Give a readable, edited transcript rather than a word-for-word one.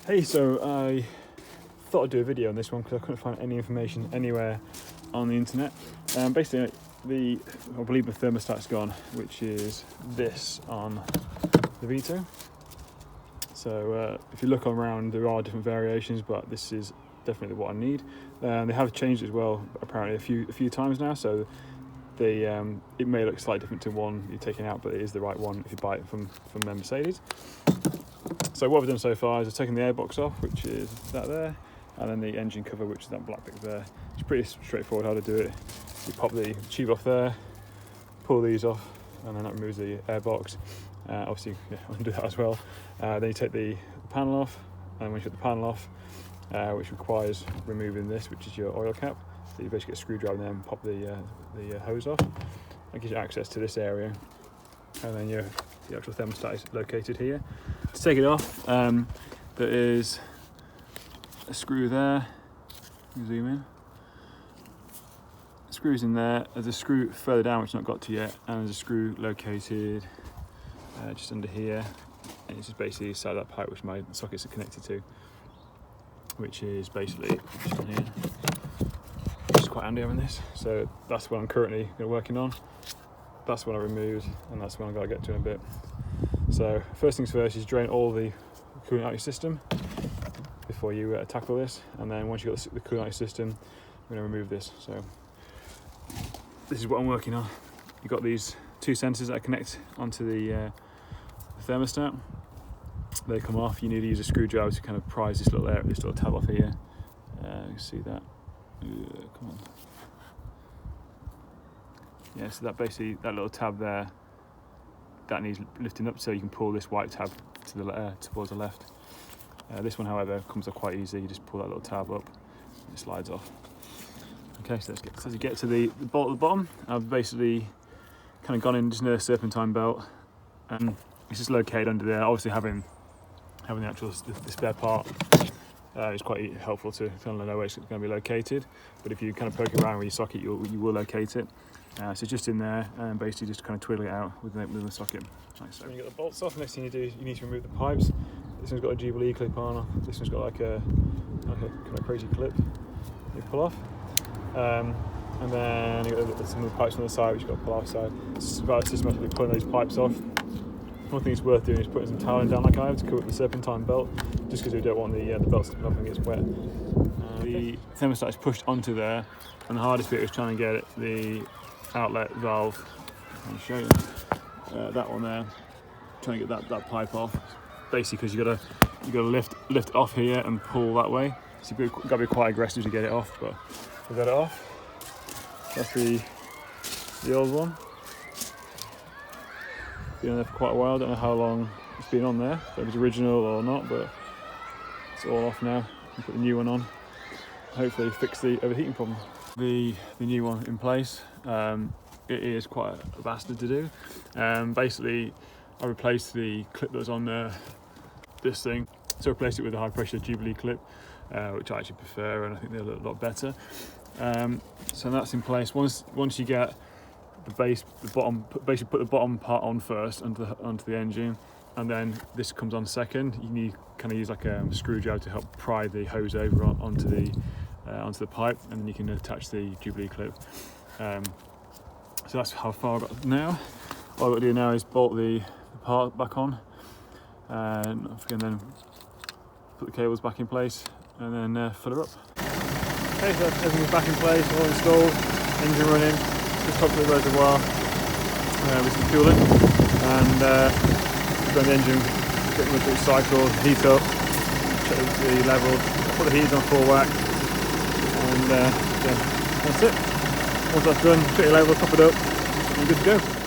Hey, so I thought I'd do a video on this one because I couldn't find any information anywhere on the internet. Basically, I believe the thermostat's gone, which is this on the Vito. So if you look around, there are different variations, but this is definitely what I need. They have changed it as well, apparently a few times now. So it may look slightly different to one you're taking out, but it is the right one if you buy it from Mercedes. So what I've done so far is I've taken the airbox off, which is that there, and then the engine cover, which is that black bit there. It's pretty straightforward how to do it. You pop the tube off there, pull these off, and then that removes the airbox. Obviously, undo that as well. Then you take the panel off, and once you get the panel off, which requires removing this, which is your oil cap. So you basically get a screwdriver and then pop the hose off. That gives you access to this area, and then the actual thermostat is located here. To take it off, there is a screw there. Zoom in. The screw's in there. There's a screw further down which I've not got to yet, and there's a screw located just under here. And it's just basically the side of that pipe which my sockets are connected to, which is basically just on here. It's quite handy having this. So that's what I'm currently working on. That's what I removed, and that's what I'm going to get to in a bit. So first things first is drain all the coolant out of your system before you tackle this, and then once you've got the coolant out of your system, I'm going to remove this. So this is what I'm working on. You've got these two sensors that connect onto the thermostat. They come off. You need to use a screwdriver to kind of prise this little tab off here. You see that? Come on. Yeah, so that basically, that little tab there, that needs lifting up so you can pull this white tab to towards the left. This one, however, comes off quite easy. You just pull that little tab up and it slides off. Okay, so as you get to the bolt at the bottom, I've basically kind of gone in just near a serpentine belt, and it's just located under there. Obviously, having the actual the spare part is quite helpful to kind of know where it's going to be located. But if you kind of poke around with your socket, you will locate it. So just in there, and basically just kind of twiddle it out with the socket. Like so. When you get the bolts off, next thing you do is you need to remove the pipes. This one's got a Jubilee clip on. This one's got like a kind of crazy clip you pull off. And then you got some of the pipes on the side which you've got to pull off. So it's about systematically pulling those pipes off. One thing it's worth doing is putting some toweling down like I have to cover up the serpentine belt, just because we don't want the belts to come up and get wet. The thermostat is pushed onto there, and the hardest bit was trying to get the outlet valve. I'll show you that one there. Trying to get that pipe off. Basically, because you got to lift it off here and pull that way. So you've got to be quite aggressive to get it off. But we got it off. That's the old one. Been on there for quite a while. I don't know how long it's been on there, if it was original or not, but it's all off now. I'll put the new one on. Hopefully fix the overheating problem. The new one in place. It is quite a bastard to do. Basically, I replaced the clip that was on this thing, so I replaced it with a high pressure Jubilee clip, which I actually prefer, and I think they look a lot better. So that's in place. Once you get basically put the bottom part on first onto the engine, and then this comes on second. You need kind of use like a screwdriver to help pry the hose over onto the pipe, and then you can attach the Jubilee clip. So that's how far I've got now. All I've got to do now is bolt the part back on, and then put the cables back in place, and then fill her up. Okay, so everything's back in place, all installed, engine running, just hooked to the reservoir with some fuel in, and run the engine, get them through cycle, heat up, check the level, put the heaters on full whack, and yeah, that's it. Once that's done, check your level, top it up, and good to go.